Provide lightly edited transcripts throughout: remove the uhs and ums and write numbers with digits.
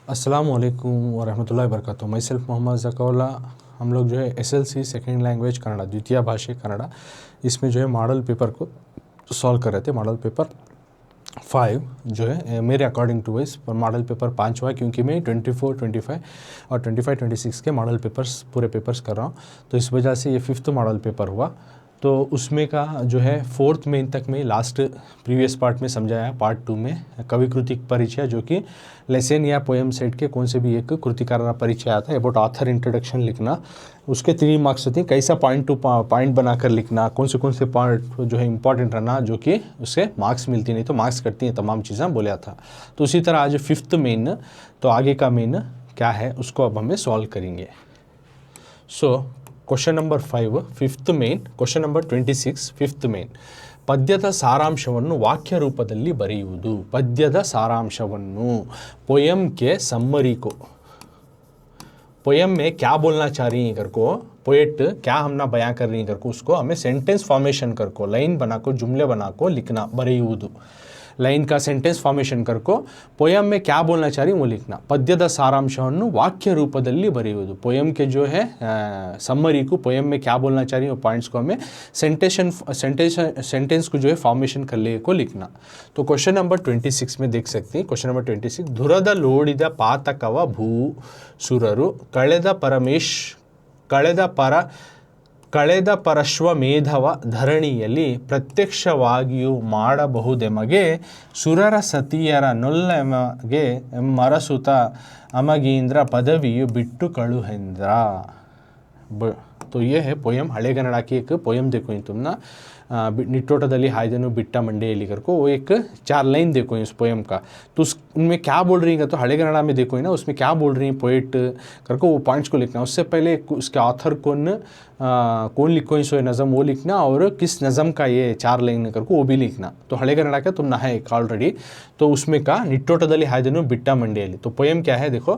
अस्सलाम वालेकुम वरहमतुल्लाहि वबरकातुहू। मैं सेल्फ मोहम्मद ज़कौला। हम लोग जो है एसएलसी सेकेंड लैंग्वेज कन्नड़ा, द्वितीय भाषा कन्नड़ा, इसमें जो है मॉडल पेपर को सॉल्व कर रहे थे। मॉडल पेपर 5 जो है मेरे according to wise model paper 5 हुआ, क्योंकि मैं 24, 25 और 25, 26 के मॉडल पेपर्स पूरे पेपर्स कर रहा हूँ, तो इस वजह से ये 5th मॉडल पेपर हुआ। तो उसमें का जो है 4th मेन तक में लास्ट प्रीवियस पार्ट में समझाया। पार्ट 2 में कवि कृतिक परिचय, जो कि लेसन या पोएम सेट के कौन से भी एक कृतिकार परिचय आता है। अबाउट ऑथर इंट्रोडक्शन लिखना, उसके 3 मार्क्स होते हैं। कैसा पॉइंट टू पॉइंट बनाकर लिखना, कौन से पॉइंट जो है इंपॉर्टेंट रहना, जो कि उससे मार्क्स मिलती नहीं तो मार्क्स करती हैं, तमाम चीज़ें बोला था। तो उसी तरह आज 5th मेन, तो आगे का मेन क्या है उसको अब हमें सॉल्व करेंगे। So question number 5 5th main, question number 26 5th main, ಪದ್ಯದ ಸಾರಾಂಶವನ್ನು ವಾಕ್ಯ ರೂಪದಲ್ಲಿ ಬರೆಯುವುದು। ಪದ್ಯದ ಸಾರಾಂಶವನ್ನು पोयम के समरी को, पोयम में क्या बोलना चाह रही है कर को, पोएट क्या हमना बयां कर रही है कर को, उसको हमें सेंटेंस फॉर्मेशन कर को, लाइन बना को, जुमले बना को लिखना। बरेयुವುದು लाइन का सेंटेंस फॉर्मेशन कर को पोयम में क्या बोलना चाह रही वो लिखना। पद्यದ ಸಾರಾಂಶವನ್ನು वाक्य रूपದಲ್ಲಿ ಬರೆಯುವುದು। पोयम के जो है समरी को, पोयम में क्या बोलना चाह रही वो पॉइंट्स को हमें सेंटेंस को जो है फॉर्मेशन कर ले को लिखना। तो क्वेश्चन नंबर 26 में देख सकते हैं। क्वेश्चन नंबर 26, ಧುರದ ಲೋಡಿದ ಪಾತಕವ ಭೂಸುರರು ಕಳೆದ ಪರಶ್ವಮೇಧವ ಧರಣಿಯಲ್ಲಿ ಪ್ರತ್ಯಕ್ಷವಾಗಿಯೂ ಮಾಡಬಹುದೆಮಗೆ ಸುರರ ಸತಿಯರ ನೊಲ್ಲೆಮಗೆ ಮರಸುತ ಅಮಗೀಂದ್ರ ಪದವಿಯು ಬಿಟ್ಟು ಕಳುಹೆಂದ್ರ। तो ये है पोयम, हಳೆಗನ್ನಡ की एक पोयम। देखो इन तुम ना निटोटदली हायदनु बिट्टा मंडेली कर को, वो एक 4 लाइन देखो इस पोयम का। तो उनमें क्या बोल रही है, तो हಳೆಗನ್ನಡ में देखो ना उसमें क्या बोल रही है पोएट कर को, वो पॉइंट्स को लिखना। उससे पहले उसके ऑथर कौन लिखो सो नज़म वो लिखना, और किस नज़म का ये 4 लाइन कर को वो भी लिखना। तो हಳೆಗನ್ನಡ का तुम ना है एक ऑलरेडी। तो उसमें का निटोटदली हायदनु बिट्टा मंडेली, तो पोयम क्या है देखो,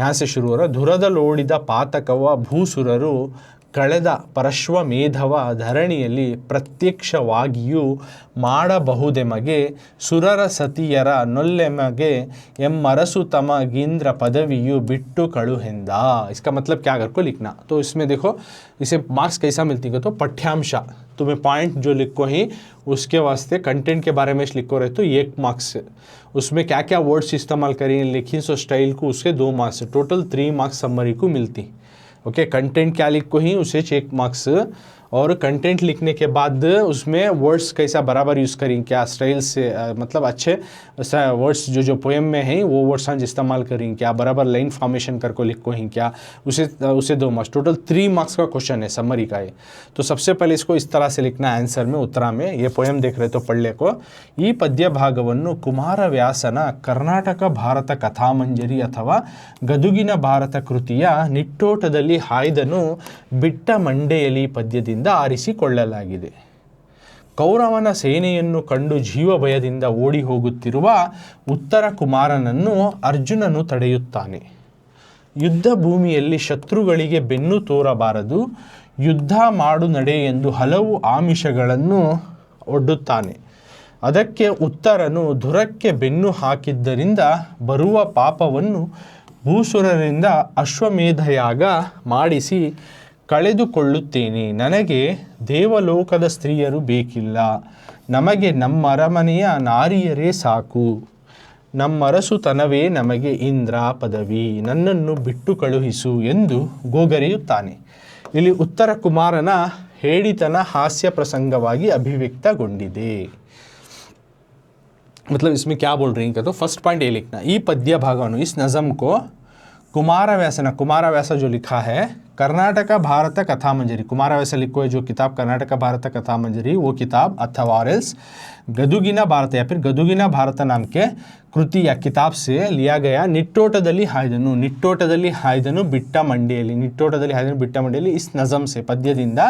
यहाँ से शुरू हो रहा है। ಧುರದ ಲೋಡಿದ ಪಾತಕವ ಭೂಸುರರು ಕಳೆದ ಪರಶ್ವಮೇಧವ ಧರಣಿಯಲ್ಲಿ ಪ್ರತ್ಯಕ್ಷವಾಗಿಯೂ ಮಾಡಬಹುದೆಮಗೆ ಸುರರ ಸತಿಯರ ನೊಲ್ಲೆಮಗೆ ಎಮ್ಮರಸು ತಮಗೀಂದ್ರ ಪದವಿಯು ಬಿಟ್ಟು ಕಳುಹೆಂದ। इसका मतलब क्या कर को लिखना। तो इसमें देखो इसे मार्क्स कैसा मिलती है, तो पठ्यांश तुम्हें पॉइंट जो लिखो ही उसके वास्ते कंटेंट के बारे में लिखो रहे तो 1 मार्क्स, उसमें क्या क्या वर्ड्स इस्तेमाल करें लिखी सो स्टाइल को उसके 2 मार्क्स, टोटल 3 मार्क्स समरी को मिलती। ओके, कंटेंट क्या लिखो ही उसे 1 मार्क्स, और कंटेंट लिखने के बाद उसमें वर्ड्स कैसा बराबर यूज़ करेंगे, क्या स्टाइल से मतलब अच्छे वर्ड्स जो पोएम में हैं वो वर्ड्स आज इस्तेमाल करेंगे, क्या बराबर लाइन फॉर्मेशन करके लिखो ही क्या, उसे 2 मार्क्स, टोटल 3 मार्क्स का क्वेश्चन है समरी का ये। तो सबसे पहले इसको इस तरह से लिखना आंसर में, उत्तरा में। ये पोएम देख रहे तो पढ़ ले को, ಈ ಪದ್ಯ ಭಾಗವನ್ನು ಕುಮಾರವ್ಯಾಸನ ಕರ್ನಾಟಕ ಭಾರತ ಕಥಾಮಂಜರಿ ಅಥವಾ ಗದುಗಿನ ಭಾರತ ಕೃತಿಯ ನಿಟ್ಟೋಟದಲ್ಲಿ ಹಾಯ್ದನು ಬಿಟ್ಟ ಮಂಡೆಯಲಿ ಪದ್ಯದಿಂದ ಆರಿಸಿಕೊಳ್ಳಲಾಗಿದೆ। ಕೌರವನ ಸೇನೆಯನ್ನು ಕಂಡು ಜೀವ ಭಯದಿಂದ ಓಡಿ ಹೋಗುತ್ತಿರುವ ಉತ್ತರ ಕುಮಾರನನ್ನು ಅರ್ಜುನನು ತಡೆಯುತ್ತಾನೆ। ಯುದ್ಧ ಭೂಮಿಯಲ್ಲಿ ಶತ್ರುಗಳಿಗೆ ಬೆನ್ನು ತೋರಬಾರದು, ಯುದ್ಧ ಮಾಡು ನಡೆ ಎಂದು ಹಲವು ಆಮಿಷಗಳನ್ನು ಒಡ್ಡುತ್ತಾನೆ। ಅದಕ್ಕೆ ಉತ್ತರನು ಧುರಕ್ಕೆ ಬೆನ್ನು ಹಾಕಿದ್ದರಿಂದ ಬರುವ ಪಾಪವನ್ನು ಭೂಸುರರಿಂದ ಅಶ್ವಮೇಧಯಾಗ ಮಾಡಿಸಿ ಕಳೆದುಕೊಳ್ಳುತ್ತೇನೆ। ನನಗೆ ದೇವಲೋಕದ ಸ್ತ್ರೀಯರು ಬೇಕಿಲ್ಲ, ನಮಗೆ ನಮ್ಮ ಅರಮನೆಯ ನಾರಿಯರೇ ಸಾಕು, ನಮ್ಮರಸುತನವೇ ನಮಗೆ ಇಂದ್ರ ಪದವಿ, ನನ್ನನ್ನು ಬಿಟ್ಟು ಕಳುಹಿಸು ಎಂದು ಗೋಗರೆಯುತ್ತಾನೆ। ಇಲ್ಲಿ ಉತ್ತರ ಕುಮಾರನ ಹೇಡಿತನ ಹಾಸ್ಯ ಪ್ರಸಂಗವಾಗಿ ಅಭಿವ್ಯಕ್ತಗೊಂಡಿದೆ। मतलब इसमें क्या बोल रही हैं, तो फर्स्ट पॉइंट ये लिखना, ई पद्य भागवनु, इस नज़म को कुमारव्यास जो लिखा है कर्नाटक भारत कथा मंजरी, कुमारव्यास लिखो है जो किताब कर्नाटक भारत कथा मंजरी, वो किताब अथवा ऑरेल्स गदुगिना भारत या फिर गदुगिना भारत नाम के कृति या किताब से लिया गया। निट्टोटदली हायदनु बिट्ಟ ಮಂಡೆಯಲ್ಲಿ, निट्टोटदली हायदनु बिट्ಟ ಮಂಡೆಯಲ್ಲಿ इस नज़म से पद्यದಿಂದ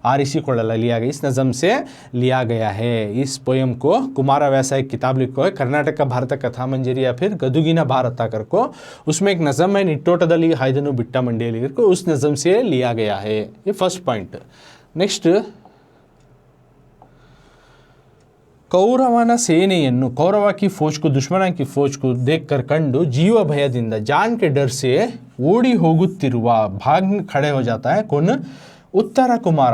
आरिಸಿಕೊಳ್ಳಲು लिया गया, इस नज़म से लिया गया है। इस पोयम को कुमारव्यास एक किताब लिखो है कर्नाटक भारत कथा मंजरी या फिर गदुगिना भारत कर को, उसमें एक नज़म है निट्टोटदली हायदनु बिट्ಟ ಮಂಡೆಯಲ್ಲಿ को, उस नज़म से लिया गया है। ये फर्स्ट पॉइंट। नेक्स्ट ಕೌರವನ ಸೇನೆಯನ್ನು कौरव की फौज को दुश्मन की फौज को देखकर कंडु जीव भयದಿಂದ जान के डर से ಓಡಿ ಹೋಗುತ್ತಿರುವ भाग खड़े हो जाता है कौन उत्तर कुमार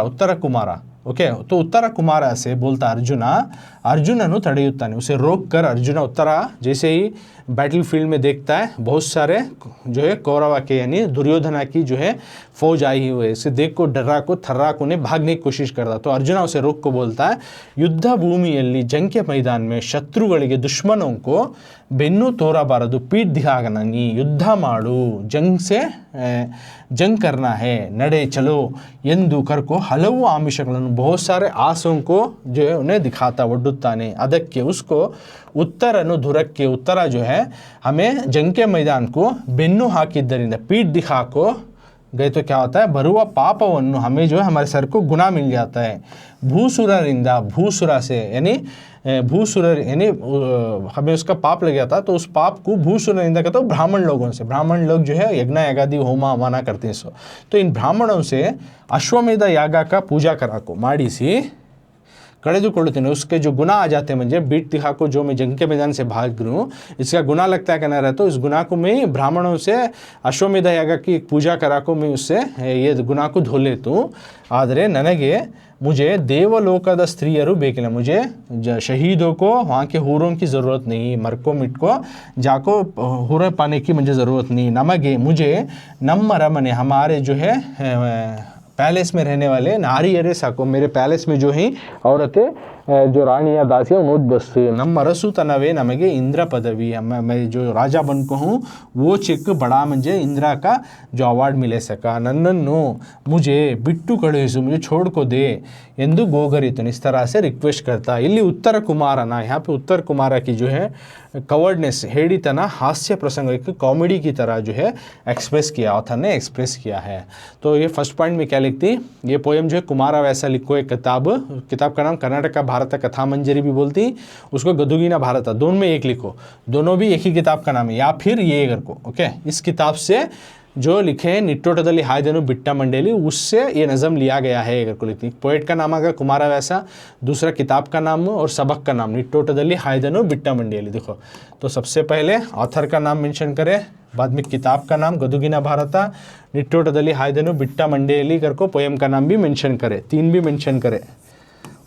ओके तो उत्तर कुमार से बोलता अर्जुननु तಡೆಯುತ್ತಾನೆ उसे रोक कर अर्जुन उत्तर जैसे ही बैटल फील्ड में देखता है बहुत सारे जो है कौरव के यानी दुर्योधना की जो है फौज आई हुई है, इसे देख को डरा को थर्रा को ने भागने की कोशिश करता तो अर्जुन उसे रोक को बोलता है युद्ध भूमिಯಲ್ಲಿ जंग के मैदान में शत्रुಗಳಿಗೆ दुश्मनों को ಬೆನ್ನು ತೋರಬಾರದು पीठ दिखाना नहीं युद्ध माಡು जंग से जंग करना है नडे चलो ಎಂದು ಕರ್ಕೋ ಹಲವು ಆಮಿಷಗಳನ್ನು बहुत सारे आसों को जो है उन्हें दिखाता ಒಡ್ಡುತ್ತಾನೆ ಅದಕ್ಕೆ उसको उत्तरनु धुरಕ್ಕೆ उत्तर जो है हमें जंग के मैदान को ಬೆನ್ನು ಹಾಕಿದ್ದರಿಂದ पीठ दिखाको गए तो क्या होता है बरुआ पापವನ್ನು हमें जो है हमारे सर को गुनाह मिल जाता है भूसुररिंदा भूसुरा से यानी भूसुर यानी हमें उसका पाप लग गया था तो उस पाप को भूसुररिंदा कहते हो ब्राह्मण लोगों से ब्राह्मण लोग जो है यज्ञ यागादि होमा हवाना करते हैं सो तो इन ब्राह्मणों से अश्वमेध याग का पूजा करा को ಮಾಡಿಸಿ कಳೆದುಕೊಳ್ಳುತ್ತೇನೆ उसके जो गुनाह आ जाते हैं मुझे बीट दिखा को जो मैं जंग के मैदान से भाग लूँ इसका गुनाह लगता है कहना रहता तो इस गुनाह को मैं ब्राह्मणों से अश्वमेध याग की पूजा करा को मैं उससे ये गुनाह को धो लेता हूँ ಆದರೆ ನನಗೆ मुझे देवलोकद स्त्रियरू ಬೇಕಿಲ್ಲ मुझे शहीदों को वहाँ के हूरों की ज़रूरत नहीं मरको मिटको जाको हूरे पाने की मुझे ज़रूरत नहीं नमगे मुझे नम रमने हमारे जो है पैलेस में रहने वाले नारियरे साको मेरे पैलेस में जो ही औरतें जो रानियाँ दासियाँ उन्होंने बस नम रसु तनवे नमगे इंद्र पदवी मैं जो राजा बन को हूँ वो चिक बड़ा मुझे इंद्रा का जो अवार्ड मिले सका नन्ननु मुझे बिट्टू कड़िसु मुझे छोड़ को दे ಎಂದು ಗೋಗರಿತನು इस तरह से रिक्वेस्ट करता ಇಲ್ಲಿ उत्तर कुमारना यहाँ पे उत्तर कुमार की जो है कवर्डनेस हेड़ीतना हास्य प्रसंग एक कॉमेडी की तरह जो है एक्सप्रेस किया ऑथर ने एक्सप्रेस किया है तो ये फर्स्ट पॉइंट में क्या लिखती ये पोएम जो है कुमारा वैसा लिखो एक किताब का नाम कर्नाटक भारत कथा मंजरी भी बोलती उसको गदुगीना भारत दोनों में एक लिखो दोनों भी एक ही किताब का नाम है या फिर ये अगर को ओके इस किताब से जो लिखे हैं निट्टोटदली हायदनु बिट्टा मंडेली उससे ये नज़म लिया गया है अगर को लिखती पोएट का नाम आगा कुमारा वैसा दूसरा किताब का नाम और सबक का नाम निट्टोटदली हायदनु बिट्टा मंडेली देखो तो सबसे पहले ऑथर का नाम मेंशन करें बाद में किताब का नाम गदुगिना भारत निट्टोटदली हायदनु बिट्टा मंडेली कर को पोएम का नाम भी मेंशन करे 3 भी मेंशन करे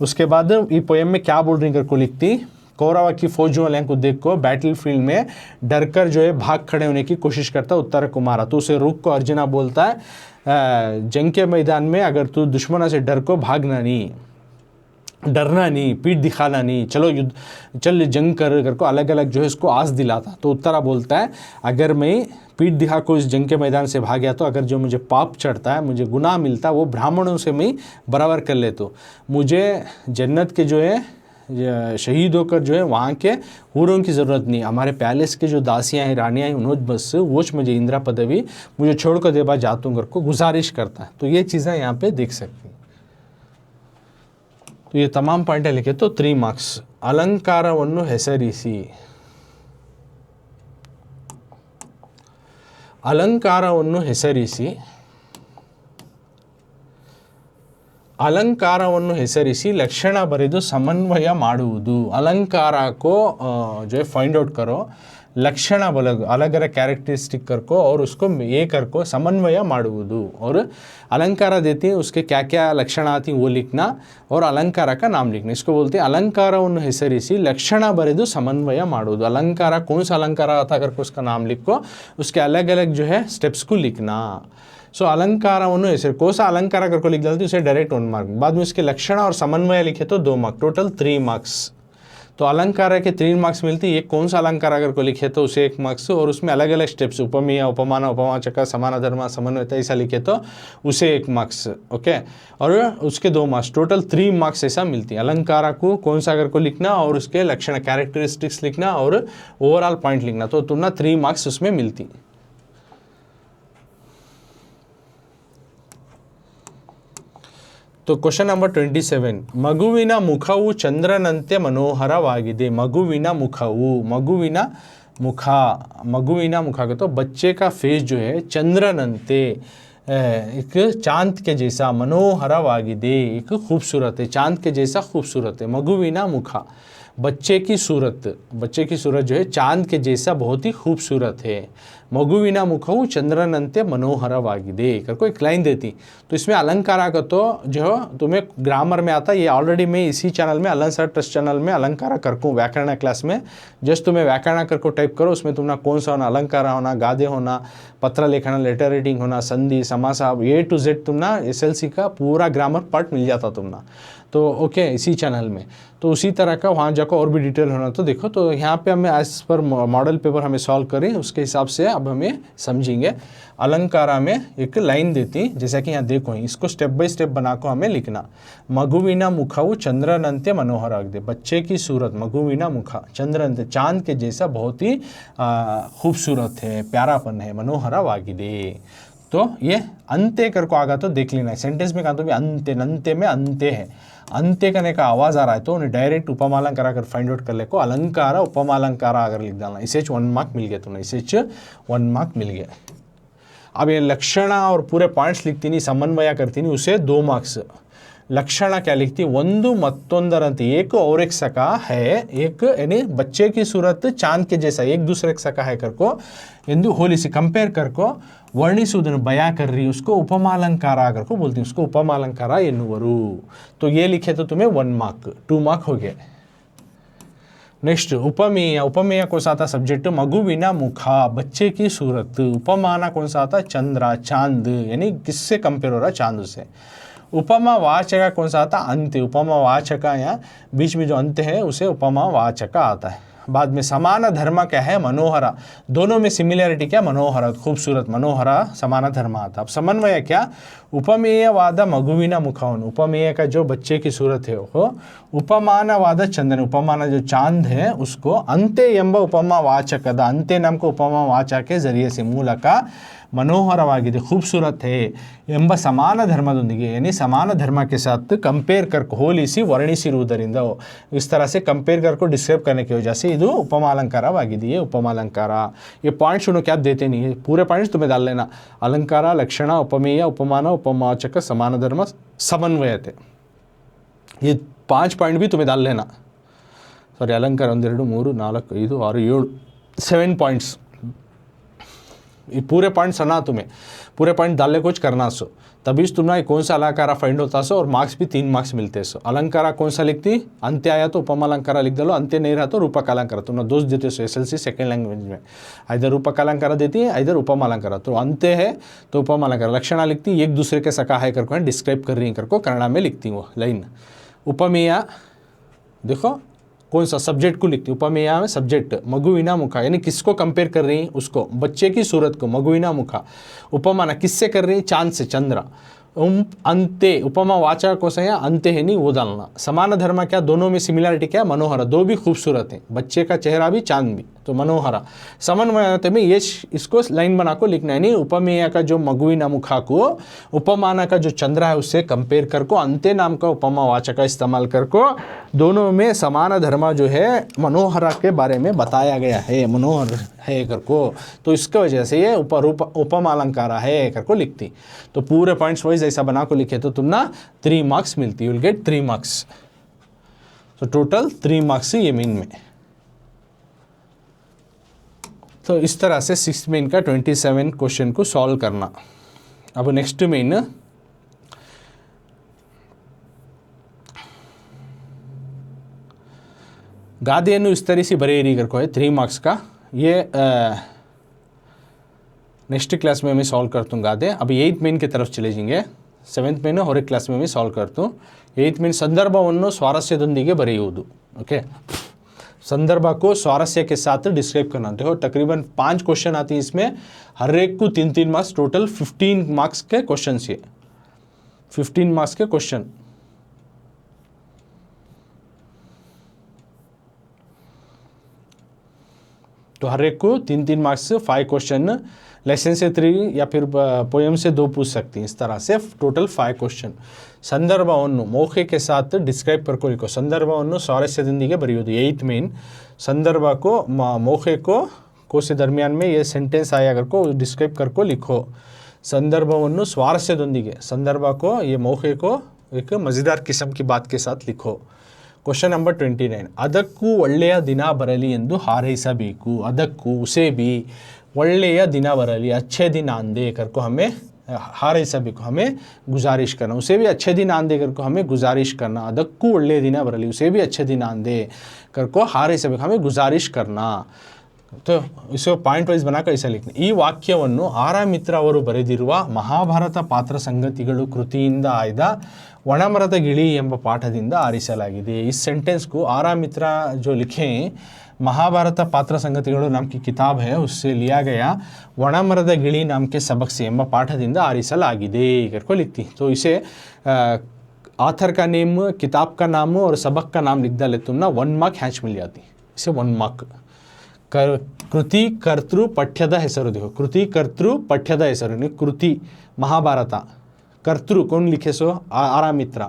उसके बाद ये पोएम में क्या बोल रही कर को लिखती कौरव की फौजों वाले को देख को बैटल फील्ड में डर कर जो है भाग खड़े होने की कोशिश करता उत्तर कुमार तो उसे रुक को अर्जुना बोलता है जंग के मैदान में अगर तू दुश्मनों से डर को भागना नहीं डरना नहीं पीठ दिखाना नहीं चलो युद्ध चल जंग कर को अलग अलग जो है इसको आस दिलाता तो उत्तरा बोलता है अगर मैं पीठ दिखा को इस जंग के मैदान से भाग गया तो अगर जो मुझे पाप चढ़ता है मुझे गुनाह मिलता वो ब्राह्मणों से मैं बराबर कर ले तो मुझे जन्नत के जो है शहीद होकर जो है वहाँ के हूरों की ज़रूरत नहीं हमारे पैलेस के जो दासियाँ हैं रानियाँ हैं उन्होंने बस वोच मुझे इंदिरा पदवी मुझे छोड़ कर देबा जातूँ कर को गुजारिश करता है तो ये चीज़ें यहाँ पे देख सकती तो ये तमाम पॉइंट लिखे तो 3 मार्क्स अलंकारವನ್ನು ಹೆಸರಿಸಿ अलंकारವನ್ನು ಹೆಸರಿಸಿ अलंकारವನ್ನು ಹೆಸರಿಸಿ लक्षण बरेದು समन्वय ಮಾಡುವುದು अलंकार को जो है फाइंड आउट करो लक्षण अलग अलग कैरेक्टरिस्टिक कर को और उसको ये कर को समन्वय ಮಾಡುವುದು और अलंकार देती है उसके क्या क्या लक्षण आती वो लिखना और अलंकार का नाम लिखना इसको बोलते हैं अलंकारವನ್ನು ಹೆಸರಿಸಿ लक्षण बरेದು समन्वय ಮಾಡುವುದು अलंकार कौन सा अलंकार आता कर को उसका नाम लिखो उसके अलग अलग जो है स्टेप्स को लिखना सो अलंकारವನ್ನು ಹೆಸರು कोसा अलंकार कर को लिख डालते उसे डायरेक्ट 1 मार्क बाद में उसके लक्षण और समन्वय लिखे तो 2 मार्क टोटल 3 मार्क्स तो अलंकार के 3 मार्क्स मिलती है कौन सा अलंकार अगर को लिखे तो उसे 1 मार्क्स और उसमें अलग अलग स्टेप्स उपमेय उपमान उपमाचक समान धर्म समन्वय ऐसा लिखे तो उसे 1 मार्क्स ओके और उसके 2 मार्क्स टोटल 3 मार्क्स ऐसा मिलती है अलंकार को कौन सा अगर को लिखना और उसके लक्षण कैरेक्टरिस्टिक्स लिखना और ओवरऑल पॉइंट लिखना तो तुमना 3 मार्क्स उसमें मिलती तो क्वेश्चन नंबर 27 ಮಗುವಿನ ಮುಖವು ಚಂದ್ರನಂತೆ ಮನೋಹರವಾಗಿದೆ ಮಗುವಿನ मुख तो बच्चे का फेस जो है चंद्रनंते एक चांद के जैसा मनोहरवाಗಿದೆ एक खूबसूरत है चांद के जैसा खूबसूरत है मगुविना मुख बच्चे की सूरत जो है चांद के जैसा बहुत ही खूबसूरत है। मगुविना मुखವು चंद्रनंते मनोहरवाಗಿದೆ करको एक लाइन देती। तो इसमें अलंकार का तो जो तुम्हें ग्रामर में आता, ये ऑलरेडी मैं इसी चैनल में अलन सर ट्रस्ट चैनल में अलंकार करको व्याकरण क्लास में जस्ट तुम्हें व्याकरण करको टाइप करो, उसमें तुम्हारा कौन सा होना, अलंकार होना, गादे होना, पत्र लेखन, लेटर रीडिंग होना, संधि समासा A to Z तुम्हारा SLC का पूरा ग्रामर पार्ट मिल जाता तुम्हारा। तो ओके इसी चैनल में, तो उसी तरह का वहाँ जाकर और भी डिटेल होना तो देखो। तो यहाँ पे हमें एज पर मॉडल पेपर हमें सॉल्व करें, उसके हिसाब से अब हमें समझेंगे। अलंकारा में एक लाइन देती, जैसा कि यहाँ देखो, इसको स्टेप बाय स्टेप बनाकर हमें लिखना। मगुविना मुखವು चंद्रनंते मनोहरवाಗಿದೆ, बच्चे की सूरत मगुविना मुख चंद्रनंते चांद के जैसा बहुत ही खूबसूरत है, प्यारापन है, मनोहरवाಗಿದೆ। तो ये अंत्य करको आगा तो देख लेना है, सेंटेंस में कहा तो भी अंत्य, नंते में अंत्य है, अंत्य करने का आवाज़ आ रहा है तो उन्हें डायरेक्ट उपमालंकार अगर फाइंड आउट कर ले को अलंकार उपमालंकार अगर लिख डालना, इसे 1 मार्क मिल गया तुम्हें, इसे 1 मार्क मिल गया। अब ये लक्षण और पूरे पॉइंट्स लिखती नहीं, समन्वय करती नहीं, उसे 2 मार्क्स। लक्षण क्या लिखती, ಒಂದು ಮತ್ತೊಂದರಂತೆ, एक और एक सका है, एक यानी बच्चे की सूरत चांद के जैसा एक दूसरे के सका है करको ಎಂದು ಹೋಲಿಸಿ कंपेयर करको वर्णिसुವುದನ್ನು बया कर रही, उसको उपमालंकार करको बोलती है, उसको उपमालंकार ಎನ್ನುವರು। तो ये लिखे तो तुम्हें 1 मार्क, 2 मार्क हो गए। नेक्स्ट उपमेय, उपमेय कौन सा आता सब्जेक्ट, मगुविना मुखा बच्चे की सूरत, उपमाना कौन सा आता चंद्रा चांद, यानी किससे कंपेयर हो रहा चांद से। उपमा वाचक कौन सा आता अंत्य, उपमा वाचक यहाँ बीच में जो अंत्य है उसे उपमा वाचक आता है। बाद में समान धर्म क्या है, मनोहरा, दोनों में सिमिलरिटी क्या, मनोहरा खूबसूरत, मनोहरा समान धर्म आता। अब समन्वय क्या, उपमेयवाद मगुविना मुखवन, उपमेय का जो बच्चे की सूरत है वो, उपमानवाद चंद्रन, उपमान जो चांद है उसको अंत्य ಎಂಬ उपमा वाचकದ, अंत्य नाम को उपमा वाचक के जरिए से ಮೂಲಕ मनोहरवाಗಿದೆ, खूबसूरत है ಎಂಬ ಸಮಾನ ಧರ್ಮದೊಂದಿಗೆ, यानी समान धर्म के साथ कंपेयर करको ಹೋಲಿಸಿ ವರ್ಣಿಸಿರುವುದರಿಂದ, इस तरह से कंपेयर करको डिस्क्राइब करने की वजह से ಇದು उपमालंकारवाಗಿದೆ। ये उपमालंकार, ये पॉइंट सुनो क्या आप देते नहीं है, पूरे पॉइंट्स तुम्हें डाल लेना, अलंकार, लक्षण, उपमेय, उपमान, उपमावाचक, समान धर्म, समन्वयते, ये 5 पॉइंट भी तुम्हें डाल लेना। सॉरी अलंकार 1 2 3 4 5 6 7 7 पॉइंट्स, ये पूरे पॉइंट सना तुम्हें पूरे पॉइंट डालने कुछ करना सो, तभी तुम्हारा कौन सा अलंकारा फाइंड होता सो, और मार्क्स भी 3 मार्क्स मिलते सो। अलंकारा कौन सा लिखती, अंत्य आया तो उपमालंकारा लिख दो, अंत्य नहीं रहा तो रूपक अलंकार, तुम्हारा दोस्त देते सो SLC सेकेंड लैंग्वेज में, इधर रूपक अलंकार देती है, इधर उपमालंकार। तो अंत्य है तो उपमालंकार, लक्षण लिखती एक दूसरे के सका है करको डिस्क्राइब कर रही करको कन्नड़ में लिखती वो लाइन। उपमेय देखो कौन सा सब्जेक्ट को लिखती, उपमेय में सब्जेक्ट मगुविना मुखा, यानी किसको कंपेयर कर रही, उसको बच्चे की सूरत को, मगुविना मुखा। उपमाना किससे कर रही, चांद से, चंद्रा। अंत्य उपमा वाचक को सही अंत्य है नहीं वो डालना। समान धर्म क्या, दोनों में सिमिलरिटी क्या, मनोहरा, दो भी खूबसूरत है, बच्चे का चेहरा भी चांद भी, तो मनोहरा। समन्वय में ये इसको लाइन बना को लिखना है, नहीं उपमेय का जो मगुविना मुखा को उपमाना का जो चंद्रा है उससे कंपेयर करको अंत्य नाम का उपमा वाचक का इस्तेमाल करको दोनों में समान धर्म जो है मनोहरा के बारे में बताया गया है, मनोहर है करको, तो इसके वजह से ये उपमालंकारा है करको लिखती। तो पूरे पॉइंट्स वाइज ऐसा बना को लिखे तो तुम ना 3 मार्क्स मिलती, यू विल गेट 3 मार्क्स। तो टोटल 3 मार्क्स ये मेन में। तो इस तरह से 6 मेन का 27 क्वेश्चन को सॉल्व करना। अब नेक्स्ट मेन गादेಯನ್ನು ವಿಸ್ತರಿಸಿ बरेरी करको है 3 मार्क्स का। ये नेक्स्ट क्लास में मैं सॉल्व करता हूँ गादे। अब 8th मेन की तरफ चले जाएंगे, 7th मेन और एक क्लास में मैं सॉल्व करता हूँ। 8th मेन संदर्भವನ್ನು ಸ್ವಾರಸ್ಯದೊಂದಿಗೆ ಬರೆಯುವುದು, ओके। संदर्भ को स्वारस्य के साथ डिस्क्राइब करना। देखो तकरीबन 5 क्वेश्चन आती है इसमें, हर एक को 3-3 मार्क्स, टोटल 15 मार्क्स के क्वेश्चन, ये 15 मार्क्स के क्वेश्चन। तो हर एक को 3-3 मार्क्स से 5 क्वेश्चन, लेसन से 3 या फिर पोएम से 2 पूछ सकती हैं, इस तरह से टोटल 5 क्वेश्चन। ಸಂದರ್ಭವನ್ನು मौके के साथ डिस्क्राइब करको लिखो, संदर्भವನ್ನು स्वारस्यದೊಂದಿಗೆ बರೆಯುವುದು। 8th मेन संदर्भ को मौके को से दरमियान में ये सेंटेंस आया करको डिस्क्राइब करको लिखो। संदर्भವನ್ನು स्वारस्यದೊಂದಿಗೆ, संदर्भ को ये मौके को एक मज़ेदार किस्म की बात के साथ लिखो। ಕ್ವಶನ್ ನಂಬರ್ 29, ಅದಕ್ಕೂ ಒಳ್ಳೆಯ ದಿನ ಬರಲಿ ಎಂದು ಹಾರೈಸಬೇಕು. ಅದಕ್ಕೂ ಉಸೆ ಬಿ ಒಳ್ಳೆಯ ದಿನ ಬರಲಿ, ಅಚ್ಚೆ ದಿನ ಅಂದೆ ಕರ್ಕೊ ಹಮೆ ಹಾರೈಸಬೇಕು, ಹಮೆ ಗುಜಾರಿಶ್ ಕರ್ನ. ಉಸೆ ಬಿ ಅಚ್ಚೆ ದಿನ ಅಂದೆ ಕರ್ಕೊ ಹಮೆ ಗುಜಾರಿಶ್ ಕರ್ನ. ಅದಕ್ಕೂ ಒಳ್ಳೆಯ ದಿನ ಬರಲಿ, ಉಸೆ ಬಿ ಅಚ್ಚೆ ದಿನ ಅಂದೆ ಕರ್ಕೊ ಹಾರೈಸಬೇಕು, ಹಮೆ ಗುಜಾರಿಶ್ ಕರ್ನ. तो इसको ಪಾಯಿಂಟ್ ವೈಸ್ बनाकर ऐसा लिखना. ಈ ವಾಕ್ಯವನ್ನು ಆರ್ ಮಿತ್ರ ಅವರು ಬರೆದಿರುವ ಮಹಾಭಾರತ ಪಾತ್ರ ಸಂಗತಿಗಳು ಕೃತಿಯಿಂದ ಆಯ್ದ ಒಣಮರದ ಗಿಳಿ ಎಂಬ ಪಾಠದಿಂದ ಆರಿಸಲಾಗಿದೆ. इस सेंटेंस को आर मित्रा जो लिखे महाभारत पात्र संगतिಗಳು नाम की किताब है उससे लिया गया ಒಣಮರದ ಗಿಳಿ नाम के सबक से ಎಂಬ ಪಾಠದಿಂದ ಆರಿಸಲಾಗಿದೆ करको लिखती. तो इसे ऑथर का नेम, किताब का नाम और सबक का नाम लिख डाले तुम ना 1 मार्क हैच मिल जाती. इसे 1 मार्क. ಕೃತಿ ಕರ್ತೃ ಪಠ್ಯದ ಹೆಸರು देखो, ಕೃತಿ ಕರ್ತೃ ಪಠ್ಯದ ಹೆಸರು. ಕೃತಿ ಮಹಾಭಾರತ, ಕರ್ತೃ कौन लिखे सो आर मित्र,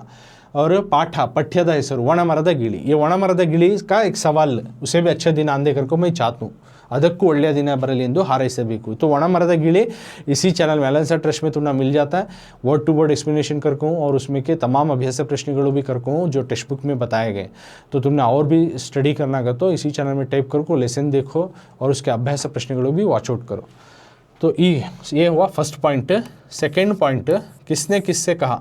और पाठ पठ्यದ ಹೆಸರು ಒಣಮರದ ಗಿಳಿ. ये ಒಣಮರದ ಗಿಳಿ का एक सवाल, उसे भी अच्छे दिन आंदे करको मैं चाहता हूँ. ಅದಕ್ಕೂ ಒಳ್ಳೆಯ ದಿನ ಬರಲಿ ಎಂದು ಹಾರೈಸಬೇಕು. तो ಒಣಮರದ ಗಿಳಿ इसी चैनल में एलेंसर ट्रस्ट में तुम्हें मिल जाता है. वर्ड टू वर्ड एक्सप्लेनेशन करता हूँ और उसमें के तमाम अभ्यास प्रश्नಗಳು भी करता हूँ जो टेक्स्ट बुक में बताए गए. तो तुमने और भी स्टडी करना का तो इसी चैनल में टाइप करो, लेसन देखो और उसके अभ्यास प्रश्नಗಳು भी वॉच आउट करो. तो ये हुआ फर्स्ट पॉइंट. सेकेंड पॉइंट, किसने किससे कहा.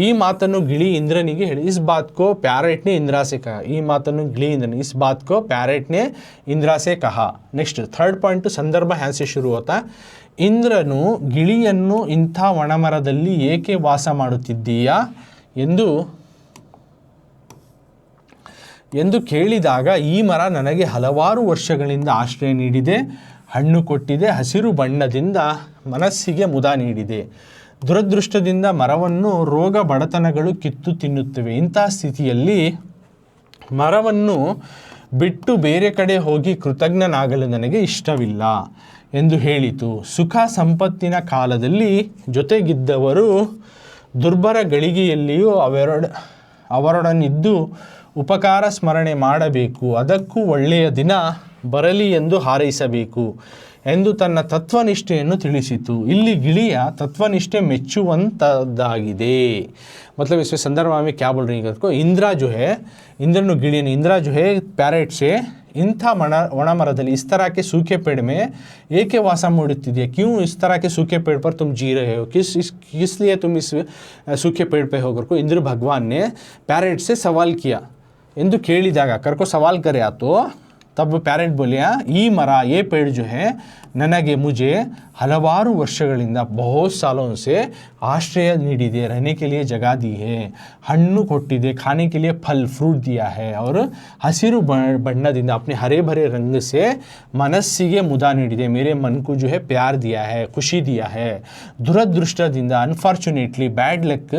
ಈ ಮಾತನ್ನು ಗಿಳಿ ಇಂದ್ರನಿಗೆ ಹೇಳಿ. इस बात को पैरेट ने इंद्रा से कहा. ಈ ಮಾತನ್ನು ಗಿಳಿ इंद्र, इस बात को पैरेट ने इंद्रा से कहा. नेक्स्ट थर्ड पॉइंट, संदर्भ यहाँ से शुरू होता है. ಇಂದ್ರನು ಗಿಳಿಯನ್ನು ಇಂಥ ಒಣಮರದಲ್ಲಿ ಏಕೆ ವಾಸ ಮಾಡುತ್ತಿದ್ದೀಯಾ ಎಂದು ಕೇಳಿದಾಗ, ಈ ಮರ ನನಗೆ ಹಲವಾರು ವರ್ಷಗಳಿಂದ ಆಶ್ರಯ ನೀಡಿದೆ, ಹಣ್ಣು ಕೊಟ್ಟಿದೆ, ಹಸಿರು ಬಣ್ಣದಿಂದ ಮನಸ್ಸಿಗೆ ಮುದ ನೀಡಿದೆ. ದುರದೃಷ್ಟದಿಂದ ಮರವನ್ನು ರೋಗ ಬಡತನಗಳು ಕಿತ್ತು ತಿನ್ನುತ್ತವೆ. ಇಂತಹ ಸ್ಥಿತಿಯಲ್ಲಿ ಮರವನ್ನು ಬಿಟ್ಟು ಬೇರೆ ಕಡೆ ಹೋಗಿ ಕೃತಜ್ಞನಾಗಲು ನನಗೆ ಇಷ್ಟವಿಲ್ಲ ಎಂದು ಹೇಳಿತು. ಸುಖ ಸಂಪತ್ತಿನ ಕಾಲದಲ್ಲಿ ಜೊತೆಗಿದ್ದವರು ದುರ್ಬರ ಗಳಿಗೆಯಲ್ಲಿಯೂ ಅವರೊಡನಿದ್ದು ಉಪಕಾರ ಸ್ಮರಣೆ ಮಾಡಬೇಕು. ಅದಕ್ಕೂ ಒಳ್ಳೆಯ ದಿನ ಬರಲಿ ಎಂದು ಹಾರೈಸಬೇಕು ಎಂದು ತನ್ನ ತತ್ವನಿಷ್ಠೆಯನ್ನು ತಿಳಿಸಿತು. ಇಲ್ಲಿ ಗಿಳಿಯ ತತ್ವನಿಷ್ಠೆ ಮೆಚ್ಚುವಂಥದ್ದಾಗಿದೆ. मतलब इसमें संदर्भ में क्या बोल रही है को, इंद्रा जो है, इंद्रनु गिड़ी ने, इंद्रा जो है पैरेट से इंಥ ಒಣಮರದಲ್ಲಿ इस तरह के सूखे पेड़ में ಏಕೆ ವಾಸ ಮಾಡುತ್ತಿದೆಯಾ, क्यों इस तरह के सूखे पेड़ पर तुम जी रहे हो, किस लिए तुम इस सूखे पेड़ पे होकर को इंद्र भगवान ने पैरेट से सवाल किया. ಎಂದು ಕೇಳಿದಾಗ ಕರ್ಕೋ ಸವಾಲ್ करे तो तब पैरेट बोलिया, ಈ ಮರ ये पेड़ जो है ನನಗೆ मुझे हलवारू ವರ್ಷಗಳಿಂದ बहुत सालों से आश्रय ನೀಡಿದೆ, रहने के लिए जगह दी है, हಣ್ಣು ಕೊಟ್ಟಿದೆ, खाने के लिए फल फ्रूट दिया है, और हसिरू बಣ್ಣದಿಂದ अपने हरे भरे रंग से मनस्सिಗೆ ಮುದ ನೀಡಿದೆ, मेरे मन को जो है प्यार दिया है, खुशी दिया है. ದುರದೃಷ್ಟದಿಂದ अनफॉर्चुनेटली बैड लक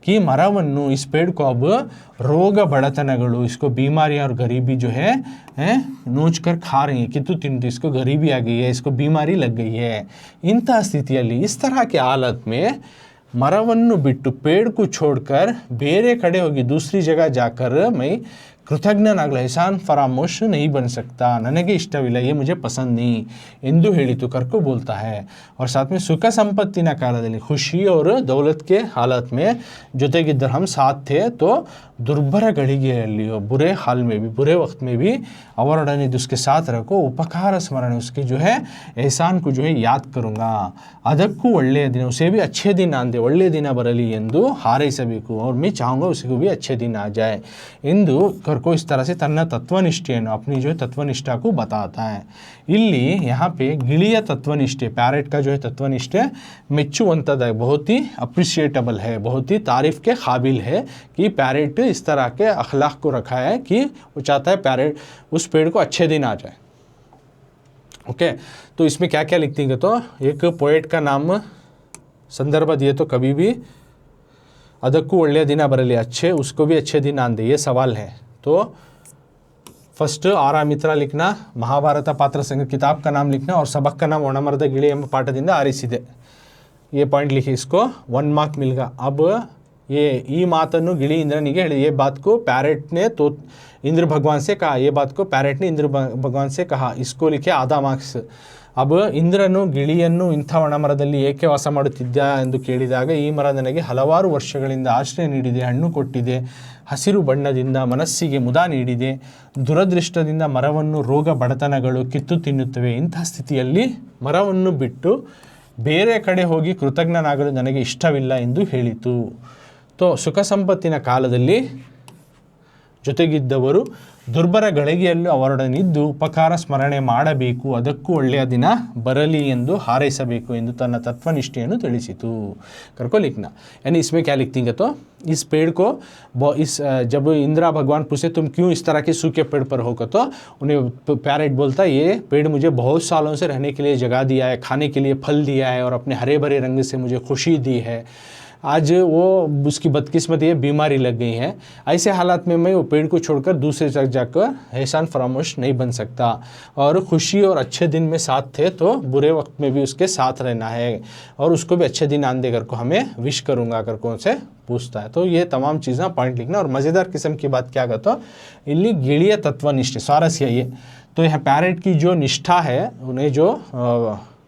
कि मरವನ್ನು इस पेड़ को अब रोग बड़तनಗಳು, इसको बीमारी और गरीबी जो है नोच कर खा रही है, कितु तिंतु इसको गरीबी आ गई है, इसको बीमारी लग गई है. ಇಂಥ ಸ್ಥಿತಿಯಲ್ಲಿ इस तरह के हालत में मरವನ್ನು ಬಿಟ್ಟು पेड़ को छोड़कर ಬೇರೆ ಕಡೆ ಹೋಗಿ दूसरी जगह जाकर मैं ಕೃತಜ್ಞನಾಗಲು एहसान फरामोश नहीं बन सकता, ನನಗೆ ಇಷ್ಟವಿಲ್ಲ, ये मुझे पसंद नहीं ಎಂದು ಹೇಳಿತು. ಕರ್ಕೋ बोलता है. और साथ में सुख संपत्तिನ ಕಾಲದಲ್ಲಿ, खुशी और दौलत के हालत में ಜೊತೆಗಿದ್ದರು, हम साथ थे, तो दुर्भर ಗಳಿಗೆಯಲ್ಲಿ, बुरे हाल में भी, बुरे वक्त में भी ಅವರೊಡನೆ उसके साथ रखो, उपकार स्मरण उसके जो है एहसान को जो है याद करूँगा. ಅದಕ್ಕೂ ಒಳ್ಳೆಯ ದಿನ, उसे भी अच्छे दिन आंदे, ಒಳ್ಳೆಯ ದಿನ ಬರಲಿ ಎಂದು ಹಾರೈಸಬೇಕು, और मैं चाहूँगा उसको भी अच्छे दिन आ जाए ಎಂದು को इस तरह से तन्ना तत्वनिष्ठे अपनी जो है तत्वनिष्ठा को बताता है. इल्ली यहाँ पे गिलिया तत्वनिष्ठे, पैरेट का जो है तत्वनिष्ठे मेच्चुवंतद, बहुत ही अप्रिशिएटेबल है, बहुत ही तारीफ के काबिल है कि पैरेट इस तरह के अखलाक को रखा है कि वो चाहता है पैरेट उस पेड़ को अच्छे दिन आ जाए. ओके, तो इसमें क्या क्या लिखती हैं, तो एक पोएट का नाम संदर्भ दिए, तो कभी भी ಅದಕ್ಕೂ ಒಳ್ಳೆಯ ದಿನ ಬರಲಿ, अच्छे उसको भी अच्छे दिन आंदे, ये सवाल है. तो फर्स्ट आर मित्र लिखना, महाभारत पात्र संघ किताब का नाम लिखना, और सबक का नाम ಒಣಮರದ ಗಿಳಿ ಎಂಬ ಪಾಠದಿಂದ ಆರಿಸಿದೆ. ये पॉइंट लिखी, इसको 1 मार्क मिलेगा. अब ये ಈ ಮಾತನ್ನು ಗಿಳಿ ಇಂದ್ರನಿಗೆ ಹೇಳಿ, ये बात को पैरेट ने तो इंद्र भगवान से कहा, ये बात को पैरेट ने इंद्र भगवान से कहा, इसको लिखे आधा मार्क्स. अब ಇಂದ್ರನು ಗಿಳಿಯನ್ನು ಇಂಥ ಒಣಮರದಲ್ಲಿ ಏಕೆ ವಾಸ ಮಾಡುತ್ತಿದ್ದ ಎಂದು ಕೇಳಿದಾಗ, ಈ ಮರ ನನಗೆ ಹಲವಾರು ವರ್ಷಗಳಿಂದ ಆಶ್ರಯ ನೀಡಿದೆ, ಹಣ್ಣು ಕೊಟ್ಟಿದೆ, ಹಸಿರು ಬಣ್ಣದಿಂದ ಮನಸ್ಸಿಗೆ ಮುದ ನೀಡಿದೆ. ದುರದೃಷ್ಟದಿಂದ ಮರವನ್ನು ರೋಗ ಬಡತನಗಳು ಕಿತ್ತು ತಿನ್ನುತ್ತವೆ. ಇಂತಹ ಸ್ಥಿತಿಯಲ್ಲಿ ಮರವನ್ನು ಬಿಟ್ಟು ಬೇರೆ ಕಡೆ ಹೋಗಿ ಕೃತಜ್ಞನಾಗಲು ನನಗೆ ಇಷ್ಟವಿಲ್ಲ ಎಂದು ಹೇಳಿತು. ಸುಖ ಸಂಪತ್ತಿನ ಕಾಲದಲ್ಲಿ ಜೊತೆಗಿದ್ದವರು ದುರ್ಬಲ ಗಳಿಗೆಯಲ್ಲೂ ಅವರೊಡನಿದ್ದು ಉಪಕಾರ ಸ್ಮರಣೆ ಮಾಡಬೇಕು, ಅದಕ್ಕೂ ಒಳ್ಳೆಯ ದಿನ ಬರಲಿ ಎಂದು ಹಾರೈಸಬೇಕು ಎಂದು ತನ್ನ ತತ್ವನಿಷ್ಠೆಯನ್ನು ತಿಳಿಸಿತು. करको लिखना यानी इसमें क्या लिखती हैं तो इस पेड़ को जब इंदिरा भगवान पूछे तुम क्यों इस तरह के सूखे पेड़ पर हो, तो उन्हें पैरेट बोलता ये पेड़ मुझे बहुत सालों से रहने के लिए जगह दिया है, खाने के लिए फल दिया है और अपने हरे भरे रंग से मुझे खुशी दी है. आज वो उसकी बदकिस्मती है, बीमारी लग गई है. ऐसे हालात में मैं वो पेड़ को छोड़कर दूसरे जगह जाकर एहसान फरामोश नहीं बन सकता. और खुशी और अच्छे दिन में साथ थे तो बुरे वक्त में भी उसके साथ रहना है और उसको भी अच्छे दिन आने कर को हमें विश करूँगा कर कौन से पूछता है. तो ये तमाम चीज़ें पॉइंट लिखना. और मज़ेदार किस्म की बात क्या कहता इल्ली गिड़िया तत्वनिष्ठ स्वारस्य ये. तो यह पैरेट की जो निष्ठा है उन्हें जो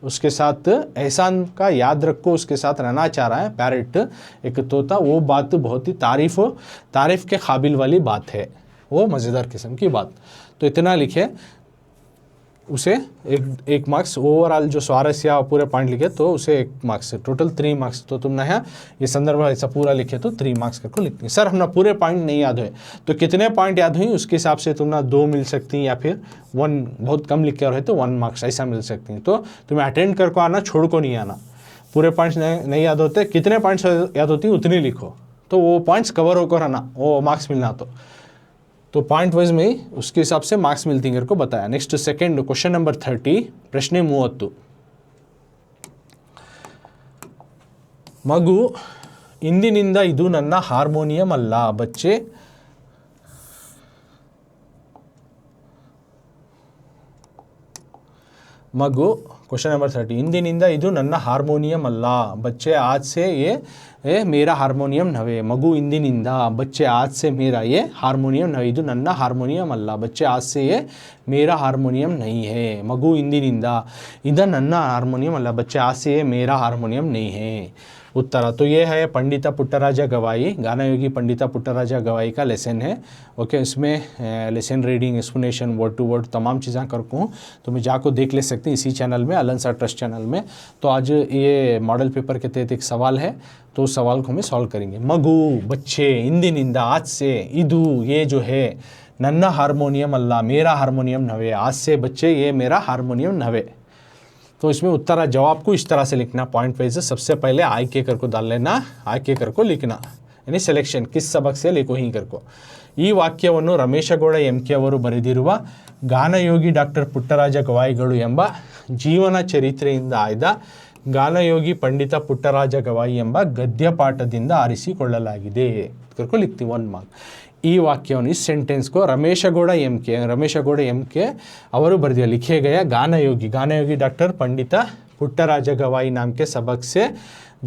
उसके साथ एहसान का याद रखो, उसके साथ रहना चाह रहा है पैरेट एक तोता, वो बात बहुत ही तारीफ़ के काबिल वाली बात है, वो मज़ेदार किस्म की बात. तो इतना लिखे उसे एक मार्क्स. ओवरऑल जो स्वारस्य पूरे पॉइंट लिखे तो उसे 1 मार्क्स, टोटल 3 मार्क्स. तो तुमने यहाँ ये संदर्भ ऐसा पूरा लिखे तो 3 मार्क्स करके लिखते. सर हमने पूरे पॉइंट नहीं याद हुए तो कितने पॉइंट याद हुई उसके हिसाब से तुमने 2 मिल सकती हैं या फिर 1 बहुत कम लिख के रहे तो 1 मार्क्स ऐसा मिल सकती हैं. तो तुम्हें अटेंड कर को आना, छोड़ को नहीं आना. पूरे पॉइंट्स नहीं याद होते, कितने पॉइंट्स याद होती उतनी लिखो तो वो पॉइंट्स कवर होकर आना, वो मार्क्स मिलना. तो पॉइंट वाइज में ही उसके हिसाब से मार्क्स मिलती हैं को बताया. नेक्स्ट सेकंड क्वेश्चन नंबर 30 ಪ್ರಶ್ನೆ 30. ಮಗು ಇಂದಿನಿಂದ ಇದು ನನ್ನ ಹಾರ್ಮೋನಿಯಂ ಅಲ್ಲ. ಬಚ್ಚೆ ಮಗು क्वेश्चन नंबर 30 ಇಂದಿನಿಂದ ಇದು ನನ್ನ ಹಾರ್ಮೋನಿಯಂ ಅಲ್ಲ. बच्चे आज से ये मेरा हार्मोनियम नवे. मगु इंदिनिंदा बच्चे आज से मेरा ये हार्मोनियम नवे. ಇದು ನನ್ನ ಹಾರ್ಮೋನಿಯಂ ಅಲ್ಲ. बच्चे आज से ये मेरा हार्मोनियम नहीं है. मगु इंदिनिंदा ಇದು ನನ್ನ हार्मोनियम अल्ला. बच्चे आज से ये मेरा हार्मोनियम नहीं है. उत्तर तो ये है पंडिता पुट्टराजा गवाई, गाना योगी पंडिता पुट्टराजा गवाई का लेसन है. ओके, इसमें lesson reading, explanation, word to word तमाम चीज़ें करता हूँ. तो मैं जाकर देख ले सकते हैं इसी चैनल में, अलंसा ट्रस्ट चैनल में. तो आज ये मॉडल पेपर के तहत एक सवाल है तो उस सवाल को हम सॉल्व करेंगे. मगु बच्चे इंदिनिंदा आज से इदु ये जो है नन्ना हारमोनियम अल्ला, मेरा हारमोनियम नवे. आज से बच्चे ये मेरा हारमोनियम नवे. तो इसमें उत्तर जवाब को इस तरह से लिखना पॉइंट वाइज. सबसे पहले आई के कर को डाल लेना, आई के कर को लिखना, यानी सिलेक्शन किस सबक से लिखो ही कर को. ಈ ವಾಕ್ಯವನ್ನು ರಮೇಶಗೌಡ ಎಂ.ಕೆ. ಅವರು ಬರೆದಿರುವ ಗಾನಯೋಗಿ ಡಾಕ್ಟರ್ ಪುಟ್ಟರಾಜ ಗವಾಯಿಗಳು ಎಂಬ ಜೀವನ ಚರಿತ್ರೆಯಿಂದ ಆಯ್ದ ಗಾನಯೋಗಿ ಪಂಡಿತ ಪುಟ್ಟರಾಜ ಗವಾಯಿ ಎಂಬ ಗದ್ಯಪಾಠದಿಂದ ಆರಿಸಿಕೊಳ್ಳಲಾಗಿದೆ. ಕರ್ಕೊ ಲಿಖ್ತೀವಿ 1 ಮಾರ್ಕ್. ಈ ವಾಕ್ಯವನ್ನು इस सेंटेंस को रमेशगौड़ एम.के. ಅವರು ಬರೆದಿದ್ದಾರೆ. लिखे गया गानयोगी डॉक्टर पंडिता पुट्टराज गवाई नाम के सबक से